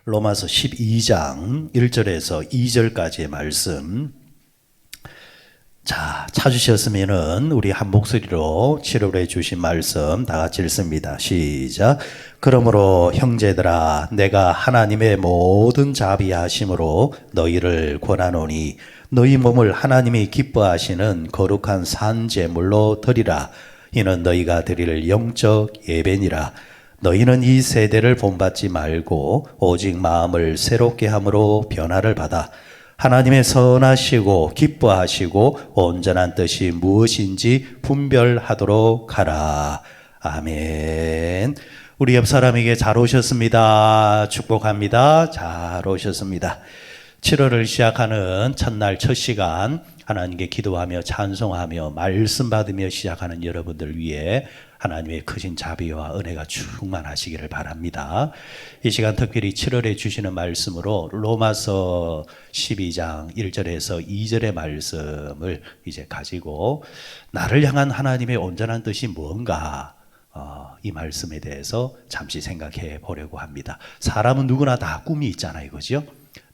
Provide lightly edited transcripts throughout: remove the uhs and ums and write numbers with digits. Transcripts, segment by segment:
로마서 12장 1절에서 2절까지의 말씀. 자, 찾으셨으면은 우리 한 목소리로 치료해 주신 말씀 다 같이 읽습니다. 시작. 그러므로 형제들아, 내가 하나님의 모든 자비하심으로 너희를 권하노니 너희 몸을 하나님이 기뻐하시는 거룩한 산 제물로 드리라. 이는 너희가 드릴 영적 예배니라. 너희는 이 세대를 본받지 말고 오직 마음을 새롭게 함으로 변화를 받아 하나님의 선하시고 기뻐하시고 온전한 뜻이 무엇인지 분별하도록 하라. 아멘. 우리 옆 사람에게 잘 오셨습니다. 축복합니다. 잘 오셨습니다. 7월을 시작하는 첫날 첫 시간 하나님께 기도하며 찬송하며 말씀 받으며 시작하는 여러분들 위해 하나님의 크신 자비와 은혜가 충만하시기를 바랍니다. 이 시간 특별히 7월에 주시는 말씀으로 로마서 12장 1절에서 2절의 말씀을 이제 가지고 나를 향한 하나님의 온전한 뜻이 뭔가 이 말씀에 대해서 잠시 생각해 보려고 합니다. 사람은 누구나 다 꿈이 있잖아요, 그죠?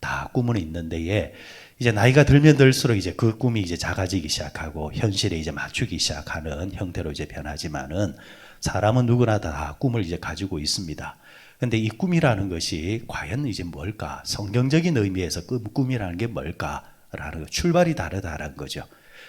다 꿈은 있는데 이제 나이가 들면 들수록 이제 그 꿈이 이제 작아지기 시작하고 현실에 이제 맞추기 시작하는 형태로 이제 변하지만은 사람은 누구나 다 꿈을 이제 가지고 있습니다. 근데 이 꿈이라는 것이 과연 이제 뭘까? 성경적인 의미에서 그 꿈이라는 게 뭘까라는 거, 출발이 다르다는 거죠.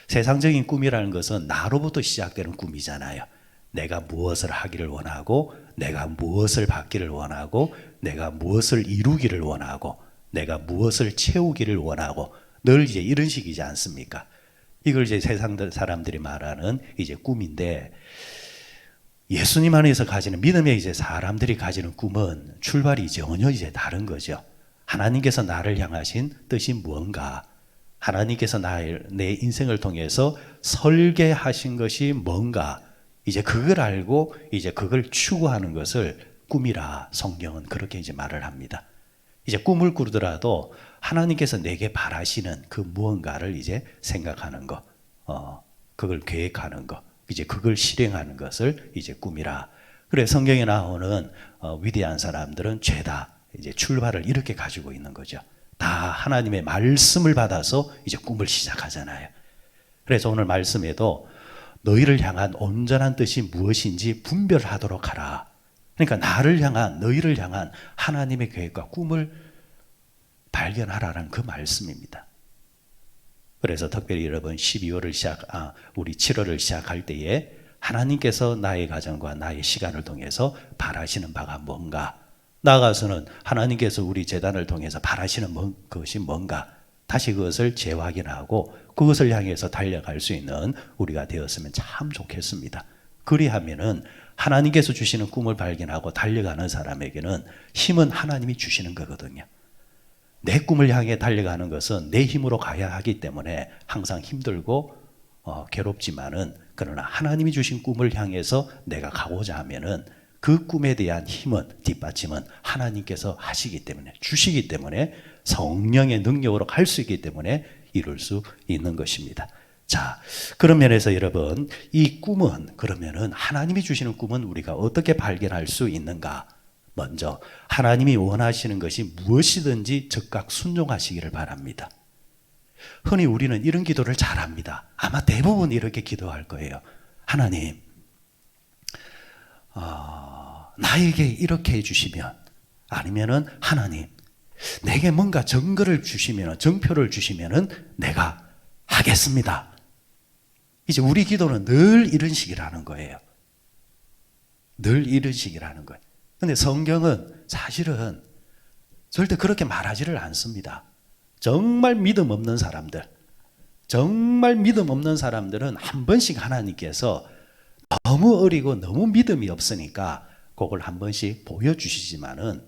세상적인 꿈이라는 것은 나로부터 시작되는 꿈이잖아요. 내가 무엇을 하기를 원하고, 내가 무엇을 받기를 원하고, 내가 무엇을 이루기를 원하고, 내가 무엇을 채우기를 원하고, 늘 이제 이런 식이지 않습니까? 이걸 이제 세상 사람들이 말하는 이제 꿈인데, 예수님 안에서 가지는 믿음의 이제 사람들이 가지는 꿈은 출발이 전혀 이제 다른 거죠. 하나님께서 나를 향하신 뜻이 무언가, 하나님께서 내 인생을 통해서 설계하신 것이 뭔가, 이제 그걸 알고 이제 그걸 추구하는 것을 꿈이라 성경은 그렇게 이제 말을 합니다. 이제 꿈을 꾸더라도 하나님께서 내게 바라시는 그 무언가를 이제 생각하는 거, 그걸 계획하는 거, 이제 그걸 실행하는 것을 이제 꿈이라. 그래 성경에 나오는 위대한 사람들은 죄다 이제 출발을 이렇게 가지고 있는 거죠. 다 하나님의 말씀을 받아서 이제 꿈을 시작하잖아요. 그래서 오늘 말씀에도 너희를 향한 온전한 뜻이 무엇인지 분별하도록 하라. 그러니까 나를 향한, 너희를 향한 하나님의 계획과 꿈을 발견하라는 그 말씀입니다. 그래서 특별히 여러분 12월을 우리 7월을 시작할 때에 하나님께서 나의 가정과 나의 시간을 통해서 바라시는 바가 뭔가, 나아가서는 하나님께서 우리 재단을 통해서 바라시는 것이 뭔가, 다시 그것을 재확인하고 그것을 향해서 달려갈 수 있는 우리가 되었으면 참 좋겠습니다. 그리하면은 하나님께서 주시는 꿈을 발견하고 달려가는 사람에게는 힘은 하나님이 주시는 거거든요. 내 꿈을 향해 달려가는 것은 내 힘으로 가야 하기 때문에 항상 힘들고 괴롭지만은, 그러나 하나님이 주신 꿈을 향해서 내가 가고자 하면은 그 꿈에 대한 힘은, 뒷받침은 하나님께서 하시기 때문에, 주시기 때문에, 성령의 능력으로 갈 수 있기 때문에 이룰 수 있는 것입니다. 자, 그런 면에서 여러분, 이 꿈은, 그러면은 하나님이 주시는 꿈은 우리가 어떻게 발견할 수 있는가? 먼저 하나님이 원하시는 것이 무엇이든지 즉각 순종하시기를 바랍니다. 흔히 우리는 이런 기도를 잘합니다. 아마 대부분 이렇게 기도할 거예요. 하나님, 나에게 이렇게 해주시면, 아니면은 하나님, 내게 뭔가 증거를 주시면, 증표를 주시면은 내가 하겠습니다. 이제 우리 기도는 늘 이런 식이라는 거예요. 늘 이런 식이라는 거예요. 근데 성경은 사실은 절대 그렇게 말하지를 않습니다. 정말 믿음 없는 사람들, 정말 믿음 없는 사람들은 한 번씩 하나님께서 너무 어리고 너무 믿음이 없으니까 그걸 한 번씩 보여주시지만은,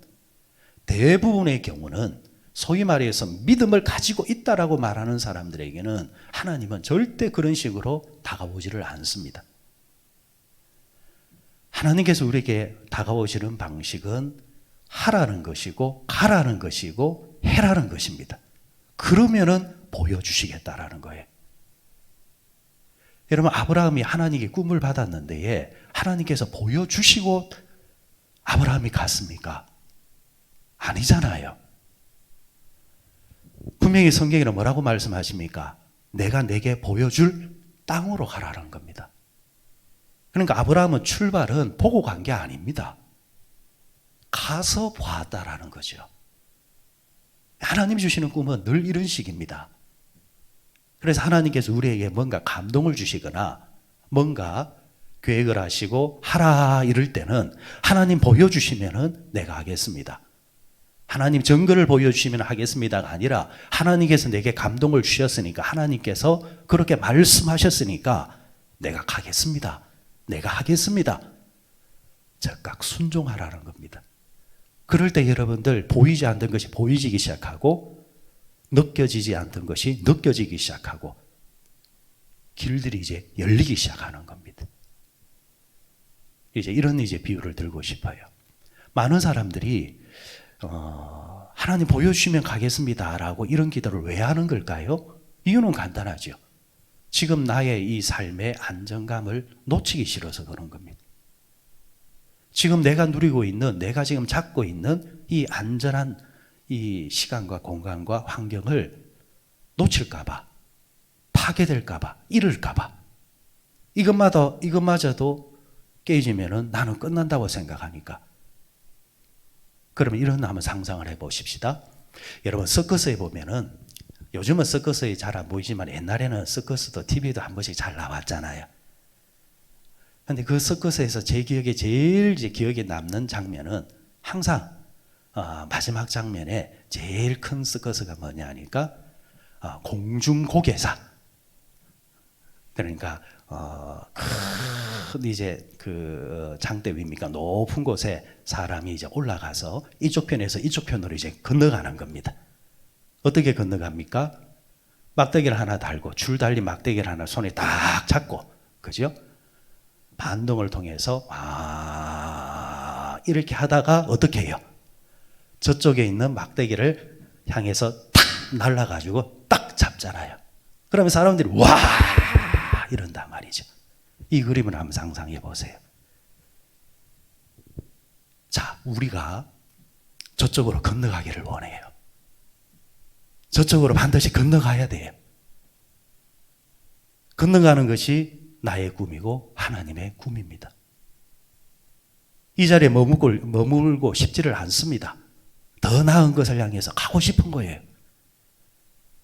대부분의 경우는 소위 말해서 믿음을 가지고 있다라고 말하는 사람들에게는 하나님은 절대 그런 식으로 다가오지를 않습니다. 하나님께서 우리에게 다가오시는 방식은 하라는 것이고, 가라는 것이고, 해라는 것입니다. 그러면은 보여주시겠다라는 거예요. 여러분, 아브라함이 하나님께 꿈을 받았는데 하나님께서 보여주시고 아브라함이 갔습니까? 아니잖아요. 분명히 성경에는 뭐라고 말씀하십니까? 내가 내게 보여줄 땅으로 가라는 겁니다. 그러니까 아브라함은 출발은 보고 간 게 아닙니다. 가서 보았다라는 거죠. 하나님이 주시는 꿈은 늘 이런 식입니다. 그래서 하나님께서 우리에게 뭔가 감동을 주시거나 뭔가 계획을 하시고 하라 이럴 때는 하나님 보여주시면은 내가 하겠습니다. 하나님 증거를 보여주시면 하겠습니다가 아니라 하나님께서 내게 감동을 주셨으니까 하나님께서 그렇게 말씀하셨으니까 내가 가겠습니다. 내가 하겠습니다. 즉각 순종하라는 겁니다. 그럴 때 여러분들 보이지 않던 것이 보이지기 시작하고 느껴지지 않던 것이 느껴지기 시작하고 길들이 이제 열리기 시작하는 겁니다. 이제 이런 비유를 들고 싶어요. 많은 사람들이 하나님 보여주시면 가겠습니다라고 이런 기도를 왜 하는 걸까요? 이유는 간단하죠. 지금 나의 이 삶의 안정감을 놓치기 싫어서 그런 겁니다. 지금 내가 누리고 있는, 내가 지금 잡고 있는 이 안전한 이 시간과 공간과 환경을 놓칠까봐, 파괴될까봐, 잃을까봐. 이것마저도 깨지면은 나는 끝난다고 생각하니까. 그러면 이런 한번 상상을 해 보십시다. 여러분, 서커스에 보면은 요즘은 서커스에 잘 안 보이지만 옛날에는 서커스도 TV도 한 번씩 잘 나왔잖아요. 근데 그 서커스에서 제 기억에 제일 기억에 남는 장면은 항상 마지막 장면에 제일 큰 서커스가 뭐냐 하니까 공중고개사. 그러니까 큰 이제 그 장대 위입니까 높은 곳에 사람이 이제 올라가서 이쪽 편에서 이쪽 편으로 이제 건너가는 겁니다. 어떻게 건너갑니까? 막대기를 하나 달고 줄 달린 막대기를 하나 손에 딱 잡고, 그죠? 반동을 통해서 이렇게 하다가 어떻게 해요? 저쪽에 있는 막대기를 향해서 탁 날라가지고 딱 잡잖아요. 그러면 사람들이 와 이런단 말이죠. 이 그림을 한번 상상해 보세요. 자, 우리가 저쪽으로 건너가기를 원해요. 저쪽으로 반드시 건너가야 돼요. 건너가는 것이 나의 꿈이고 하나님의 꿈입니다. 이 자리에 머물고 싶지를 않습니다. 더 나은 것을 향해서 가고 싶은 거예요.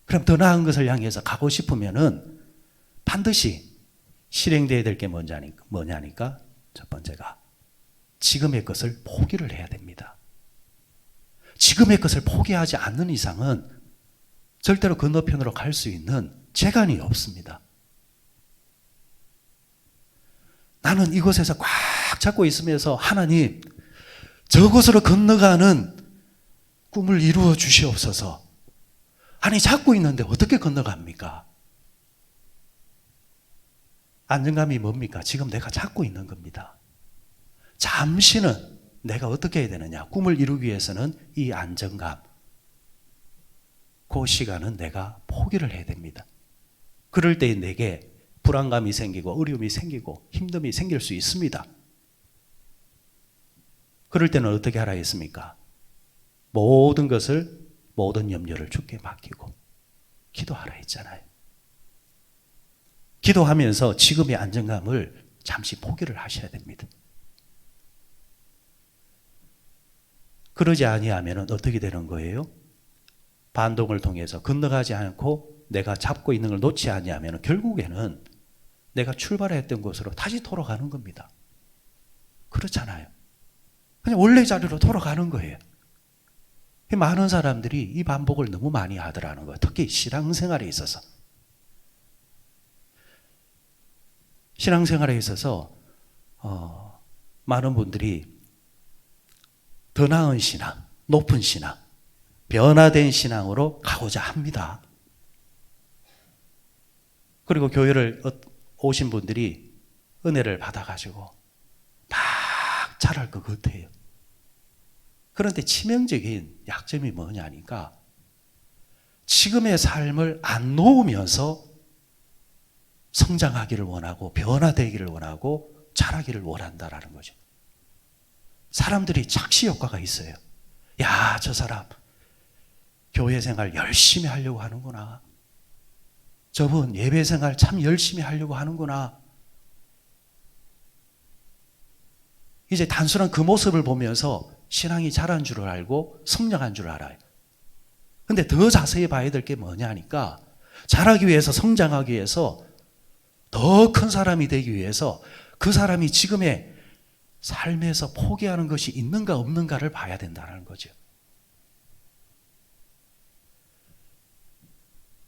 그럼 더 나은 것을 향해서 가고 싶으면은 반드시 실행되어야 될 게 뭐냐니까 첫 번째가 지금의 것을 포기를 해야 됩니다. 지금의 것을 포기하지 않는 이상은 절대로 건너편으로 갈 수 있는 재간이 없습니다. 나는 이곳에서 꽉 잡고 있으면서 하나님, 저곳으로 건너가는 꿈을 이루어 주시옵소서. 아니, 잡고 있는데 어떻게 건너갑니까? 안정감이 뭡니까? 지금 내가 잡고 있는 겁니다. 잠시는 내가 어떻게 해야 되느냐? 꿈을 이루기 위해서는 이 안정감, 그 시간은 내가 포기를 해야 됩니다. 그럴 때 내게 불안감이 생기고 어려움이 생기고 힘듦이 생길 수 있습니다. 그럴 때는 어떻게 하라 했습니까? 모든 염려를 주께 맡기고 기도하라 했잖아요. 기도하면서 지금의 안정감을 잠시 포기를 하셔야 됩니다. 그러지 아니하면 어떻게 되는 거예요? 반동을 통해서 건너가지 않고 내가 잡고 있는 걸 놓지 아니하면 결국에는 내가 출발했던 곳으로 다시 돌아가는 겁니다. 그렇잖아요. 그냥 원래 자리로 돌아가는 거예요. 많은 사람들이 이 반복을 너무 많이 하더라는 거예요. 특히 신앙생활에 있어서. 신앙생활에 있어서 많은 분들이 더 나은 신앙, 높은 신앙, 변화된 신앙으로 가고자 합니다. 그리고 교회를 오신 분들이 은혜를 받아가지고 막 잘할 것 같아요. 그런데 치명적인 약점이 뭐냐니까 지금의 삶을 안 놓으면서 성장하기를 원하고 변화되기를 원하고 자라기를 원한다라는 거죠. 사람들이 착시 효과가 있어요. 야, 저 사람 교회 생활 열심히 하려고 하는구나. 저분 예배 생활 참 열심히 하려고 하는구나. 이제 단순한 그 모습을 보면서 신앙이 자란 줄을 알고 성장한 줄 알아요. 근데 더 자세히 봐야 될 게 뭐냐니까, 자라기 위해서, 성장하기 위해서, 더 큰 사람이 되기 위해서 그 사람이 지금의 삶에서 포기하는 것이 있는가 없는가를 봐야 된다는 거죠.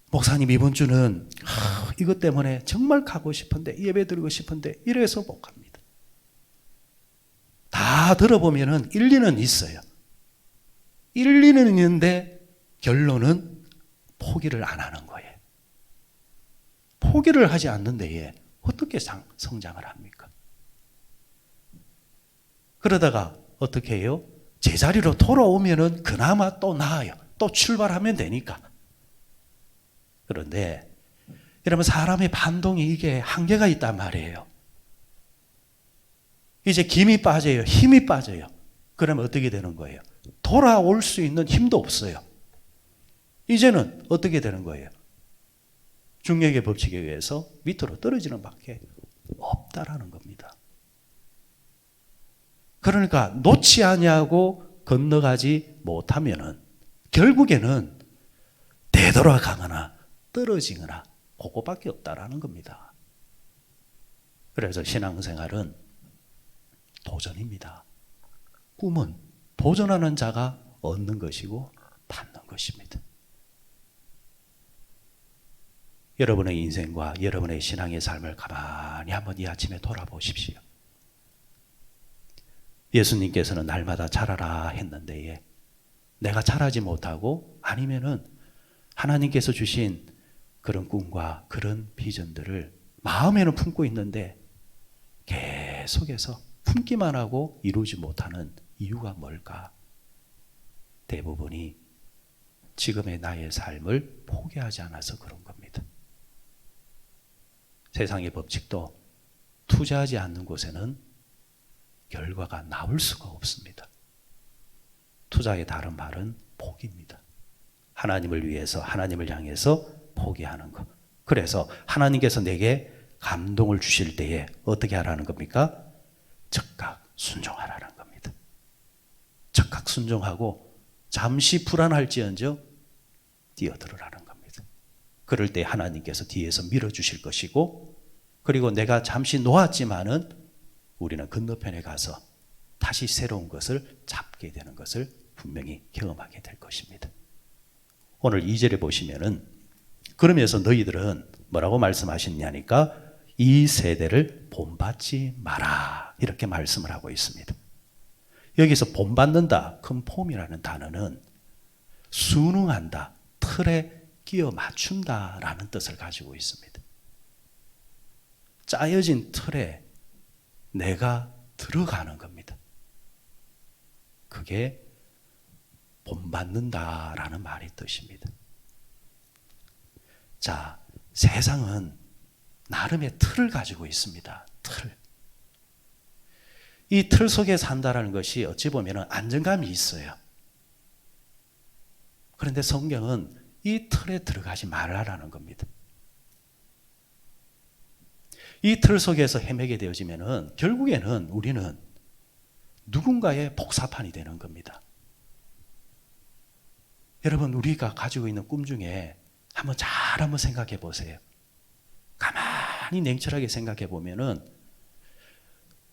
목사님, 이번 주는 이것 때문에 정말 가고 싶은데, 예배 드리고 싶은데 이래서 못 갑니다. 다 들어보면은 일리는 있어요. 일리는 있는데 결론은 포기를 안 하는 거예요. 포기를 하지 않는 데에 어떻게 성장을 합니까? 그러다가 어떻게 해요? 제자리로 돌아오면은 그나마 또 나아요. 또 출발하면 되니까. 그런데 여러분, 사람의 반동이 이게 한계가 있단 말이에요. 이제 김이 빠져요. 힘이 빠져요. 그러면 어떻게 되는 거예요? 돌아올 수 있는 힘도 없어요. 이제는 어떻게 되는 거예요? 중력의 법칙에 의해서 밑으로 떨어지는 밖에 없다라는 겁니다. 그러니까 놓지 아니하고 건너가지 못하면은 결국에는 되돌아가거나 떨어지거나 그거밖에 없다라는 겁니다. 그래서 신앙생활은 도전입니다. 꿈은 도전하는 자가 얻는 것이고 받는 것입니다. 여러분의 인생과 여러분의 신앙의 삶을 가만히 한번 이 아침에 돌아보십시오. 예수님께서는 날마다 자라라 했는데 내가 자라지 못하고, 아니면은 하나님께서 주신 그런 꿈과 그런 비전들을 마음에는 품고 있는데 계속해서 품기만 하고 이루지 못하는 이유가 뭘까? 대부분이 지금의 나의 삶을 포기하지 않아서 그런 겁니다. 세상의 법칙도 투자하지 않는 곳에는 결과가 나올 수가 없습니다. 투자의 다른 말은 포기입니다. 하나님을 위해서, 하나님을 향해서 포기하는 것. 그래서 하나님께서 내게 감동을 주실 때에 어떻게 하라는 겁니까? 즉각 순종하라는 겁니다. 즉각 순종하고 잠시 불안할지언정 뛰어들으라는 겁니다. 그럴 때 하나님께서 뒤에서 밀어주실 것이고, 그리고 내가 잠시 놓았지만은 우리는 건너편에 가서 다시 새로운 것을 잡게 되는 것을 분명히 경험하게 될 것입니다. 오늘 2절에 보시면은, 그러면서 너희들은 뭐라고 말씀하셨냐니까, 이 세대를 본받지 마라, 이렇게 말씀을 하고 있습니다. 여기서 본받는다, 컨폼이라는 단어는 순응한다, 틀에 끼어 맞춘다라는 뜻을 가지고 있습니다. 짜여진 틀에 내가 들어가는 겁니다. 그게 본받는다라는 말의 뜻입니다. 자, 세상은 나름의 틀을 가지고 있습니다. 틀. 이 틀 속에 산다라는 것이 어찌 보면 안정감이 있어요. 그런데 성경은 이 틀에 들어가지 말라라는 겁니다. 이 틀 속에서 헤매게 되어지면은 결국에는 우리는 누군가의 복사판이 되는 겁니다. 여러분, 우리가 가지고 있는 꿈 중에 한번 생각해 보세요. 가만히 냉철하게 생각해 보면은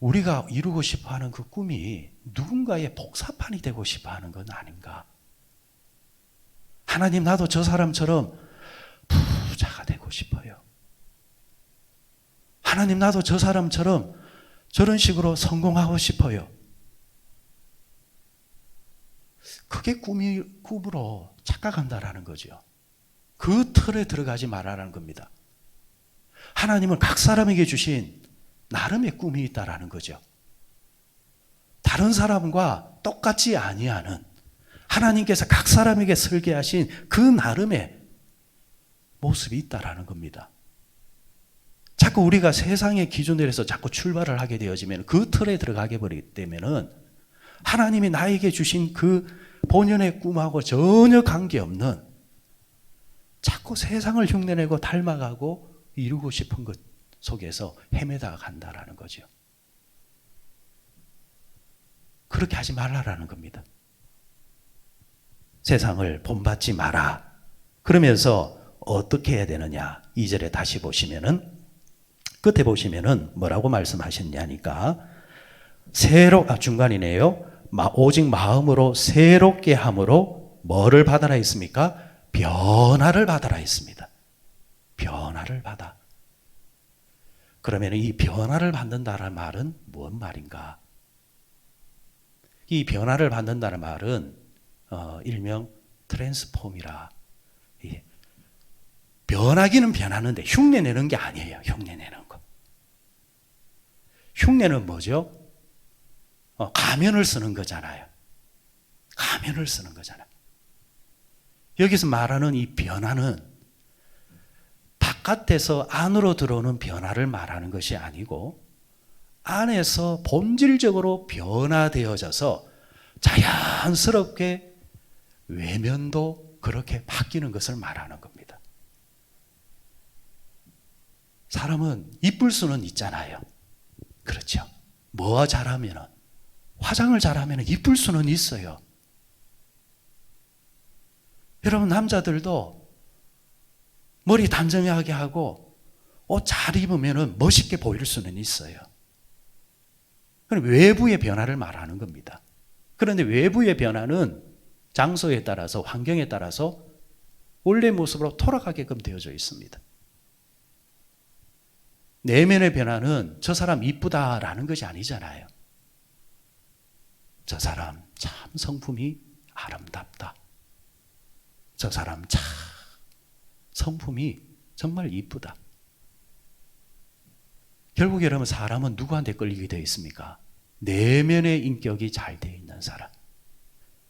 우리가 이루고 싶어 하는 그 꿈이 누군가의 복사판이 되고 싶어 하는 건 아닌가? 하나님, 나도 저 사람처럼 부자가 되고 싶어요. 하나님, 나도 저 사람처럼 저런 식으로 성공하고 싶어요. 그게 꿈으로 착각한다라는 거죠. 그 틀에 들어가지 말라는 겁니다. 하나님은 각 사람에게 주신 나름의 꿈이 있다라는 거죠. 다른 사람과 똑같지 아니하는, 하나님께서 각 사람에게 설계하신 그 나름의 모습이 있다라는 겁니다. 자꾸 우리가 세상의 기준들에서 자꾸 출발을 하게 되어지면, 그 틀에 들어가게 버리기 때문에 하나님이 나에게 주신 그 본연의 꿈하고 전혀 관계없는 자꾸 세상을 흉내내고 닮아가고 이루고 싶은 것 속에서 헤매다 간다라는 거죠. 그렇게 하지 말라라는 겁니다. 세상을 본받지 마라. 그러면서 어떻게 해야 되느냐? 2절에 다시 보시면은 끝에 보시면은 뭐라고 말씀하셨냐니까 중간이네요. 오직 마음으로 새롭게 함으로 뭐를 받아라 했습니까? 변화를 받아라 했습니다. 변화를 받아. 그러면 이 변화를 받는다는 말은 무슨 말인가? 이 변화를 받는다는 말은 일명 트랜스폼이라. 변하기는 변하는데 흉내내는 게 아니에요. 흉내내는 거. 흉내는 뭐죠? 가면을 쓰는 거잖아요. 가면을 쓰는 거잖아요. 여기서 말하는 이 변화는 바깥에서 안으로 들어오는 변화를 말하는 것이 아니고 안에서 본질적으로 변화되어져서 자연스럽게 외면도 그렇게 바뀌는 것을 말하는 겁니다. 사람은 이쁠 수는 있잖아요. 그렇죠. 뭐 잘하면 화장을 잘하면 이쁠 수는 있어요. 여러분 남자들도 머리 단정하게 하고 옷 잘 입으면 멋있게 보일 수는 있어요. 그럼 외부의 변화를 말하는 겁니다. 그런데 외부의 변화는 장소에 따라서 환경에 따라서 원래 모습으로 돌아가게끔 되어져 있습니다. 내면의 변화는 저 사람 이쁘다라는 것이 아니잖아요. 저 사람 참 성품이 아름답다. 저 사람 참 성품이 정말 이쁘다. 결국 여러분 사람은 누구한테 끌리게 되어 있습니까? 내면의 인격이 잘 되어 있는 사람.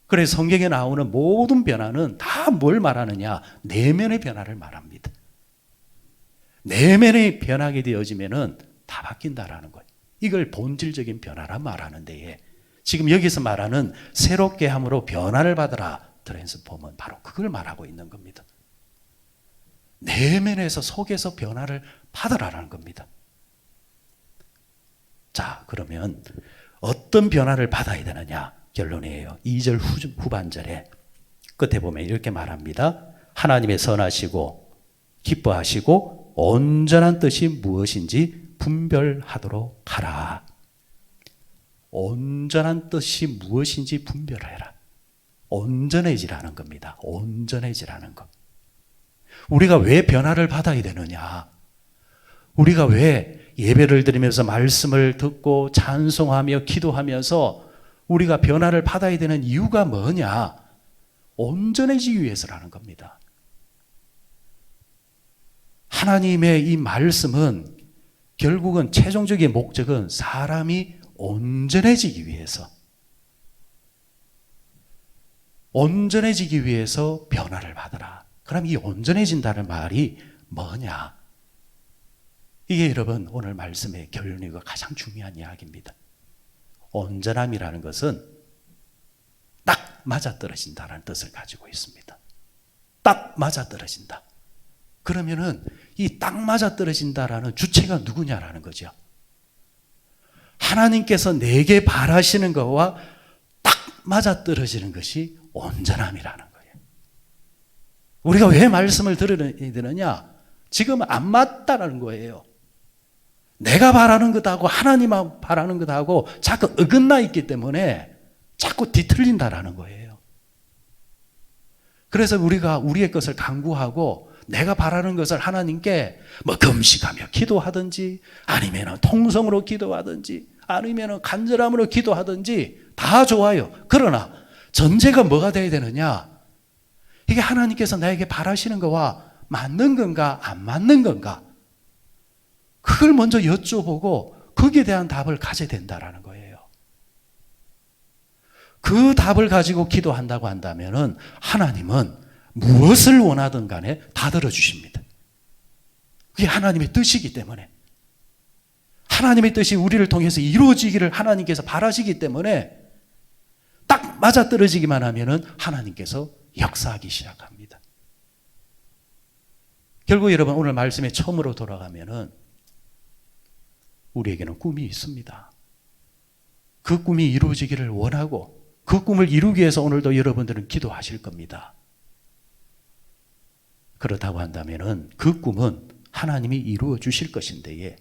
그래서 성경에 나오는 모든 변화는 다 뭘 말하느냐? 내면의 변화를 말합니다. 내면의 변하게 되어지면은 다 바뀐다라는 거예요. 이걸 본질적인 변화라 말하는 데에 지금 여기서 말하는 새롭게 함으로 변화를 받으라. 트랜스폼은 바로 그걸 말하고 있는 겁니다. 내면에서 속에서 변화를 받으라는 겁니다. 자, 그러면 어떤 변화를 받아야 되느냐? 결론이에요. 2절 후반절에 끝에 보면 이렇게 말합니다. 하나님의 선하시고 기뻐하시고 온전한 뜻이 무엇인지 분별하도록 하라. 온전한 뜻이 무엇인지 분별해라. 온전해지라는 겁니다. 온전해지라는 것. 우리가 왜 변화를 받아야 되느냐? 우리가 왜 예배를 드리면서 말씀을 듣고 찬송하며 기도하면서 우리가 변화를 받아야 되는 이유가 뭐냐? 온전해지기 위해서라는 겁니다. 하나님의 이 말씀은 결국은 최종적인 목적은 사람이 온전해지기 위해서, 온전해지기 위해서 변화를 받으라. 그럼 이 온전해진다는 말이 뭐냐? 이게 여러분 오늘 말씀의 결론이고 가장 중요한 이야기입니다. 온전함이라는 것은 딱 맞아떨어진다는 뜻을 가지고 있습니다. 딱 맞아떨어진다. 그러면은 이 딱 맞아떨어진다라는 주체가 누구냐라는 거죠. 하나님께서 내게 바라시는 것과 딱 맞아떨어지는 것이 온전함이라는 거예요. 우리가 왜 말씀을 들어야 되느냐? 지금 안 맞다라는 거예요. 내가 바라는 것하고 하나님 바라는 것하고 자꾸 어긋나 있기 때문에 자꾸 뒤틀린다라는 거예요. 그래서 우리가 우리의 것을 강구하고 내가 바라는 것을 하나님께 뭐 금식하며 기도하든지 아니면 통성으로 기도하든지 아니면 간절함으로 기도하든지 다 좋아요. 그러나 전제가 뭐가 돼야 되느냐? 이게 하나님께서 나에게 바라시는 거와 맞는 건가 안 맞는 건가? 그걸 먼저 여쭤보고 거기에 대한 답을 가져야 된다라는 거예요. 그 답을 가지고 기도한다고 한다면은 하나님은 무엇을 원하든 간에 다 들어주십니다. 그게 하나님의 뜻이기 때문에, 하나님의 뜻이 우리를 통해서 이루어지기를 하나님께서 바라시기 때문에 딱 맞아떨어지기만 하면은 하나님께서 역사하기 시작합니다. 결국 여러분 오늘 말씀에 처음으로 돌아가면은 우리에게는 꿈이 있습니다. 그 꿈이 이루어지기를 원하고 그 꿈을 이루기 위해서 오늘도 여러분들은 기도하실 겁니다. 그렇다고 한다면은 그 꿈은 하나님이 이루어 주실 것인데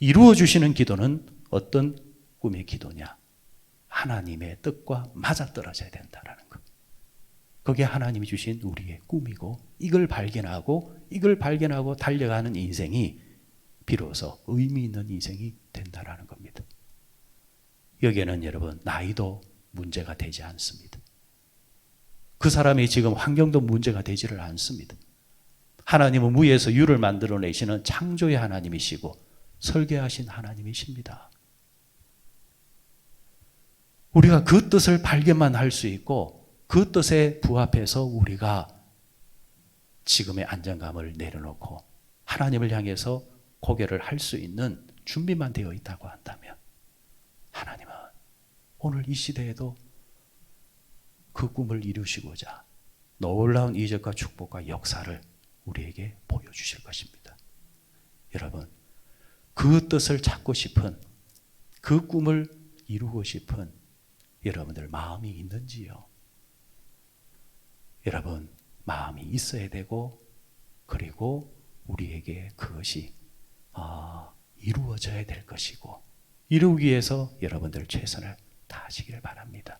이루어 주시는 기도는 어떤 꿈의 기도냐? 하나님의 뜻과 맞아떨어져야 된다라는 것. 그게 하나님이 주신 우리의 꿈이고 이걸 발견하고 달려가는 인생이 비로소 의미 있는 인생이 된다라는 겁니다. 여기에는 여러분 나이도 문제가 되지 않습니다. 그 사람이 지금 환경도 문제가 되지를 않습니다. 하나님은 무에서 유를 만들어내시는 창조의 하나님이시고 설계하신 하나님이십니다. 우리가 그 뜻을 발견만 할 수 있고 그 뜻에 부합해서 우리가 지금의 안정감을 내려놓고 하나님을 향해서 고개를 할 수 있는 준비만 되어 있다고 한다면 하나님은 오늘 이 시대에도 그 꿈을 이루시고자 놀라운 이적과 축복과 역사를 우리에게 보여주실 것입니다. 여러분, 그 뜻을 찾고 싶은 그 꿈을 이루고 싶은 여러분들 마음이 있는지요? 여러분, 마음이 있어야 되고 그리고 우리에게 그것이 이루어져야 될 것이고 이루기 위해서 여러분들 최선을 다하시길 바랍니다.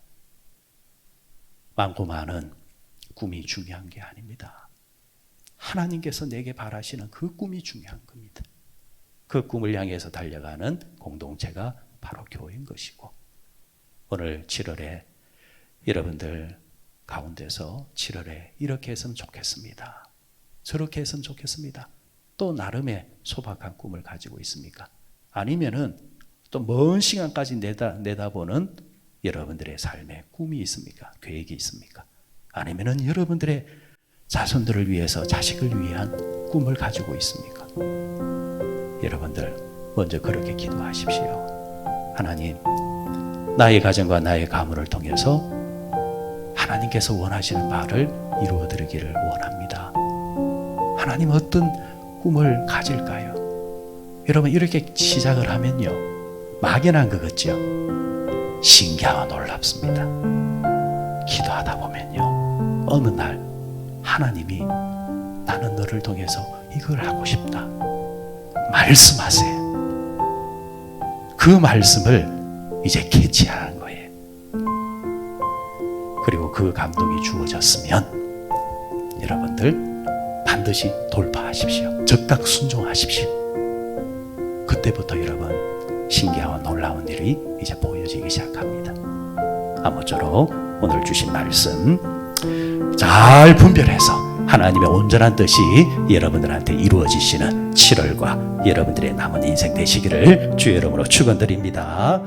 많고 많은 꿈이 중요한 게 아닙니다. 하나님께서 내게 바라시는 그 꿈이 중요한 겁니다. 그 꿈을 향해서 달려가는 공동체가 바로 교회인 것이고 오늘 7월에 여러분들 가운데서 7월에 이렇게 했으면 좋겠습니다. 저렇게 했으면 좋겠습니다. 또 나름의 소박한 꿈을 가지고 있습니까? 아니면은 또 먼 시간까지 내다보는 여러분들의 삶의 꿈이 있습니까? 계획이 있습니까? 아니면은 여러분들의 자손들을 위해서 자식을 위한 꿈을 가지고 있습니까? 여러분들 먼저 그렇게 기도하십시오. 하나님, 나의 가정과 나의 가문을 통해서 하나님께서 원하시는 바를 이루어드리기를 원합니다. 하나님 어떤 꿈을 가질까요? 여러분 이렇게 시작을 하면요 막연한 것 같죠? 신기하고 놀랍습니다. 기도하다 보면요 어느 날 하나님이 나는 너를 통해서 이걸 하고 싶다 말씀하세요. 그 말씀을 이제 캐치하는 거예요. 그리고 그 감동이 주어졌으면 여러분들 반드시 돌파하십시오. 즉각 순종하십시오. 그때부터 여러분 신기하고 놀라운 일이 이제 보여지기 시작합니다. 아무쪼록 오늘 주신 말씀 잘 분별해서 하나님의 온전한 뜻이 여러분들한테 이루어지시는 7월과 여러분들의 남은 인생 되시기를 주의 이름으로 축원드립니다.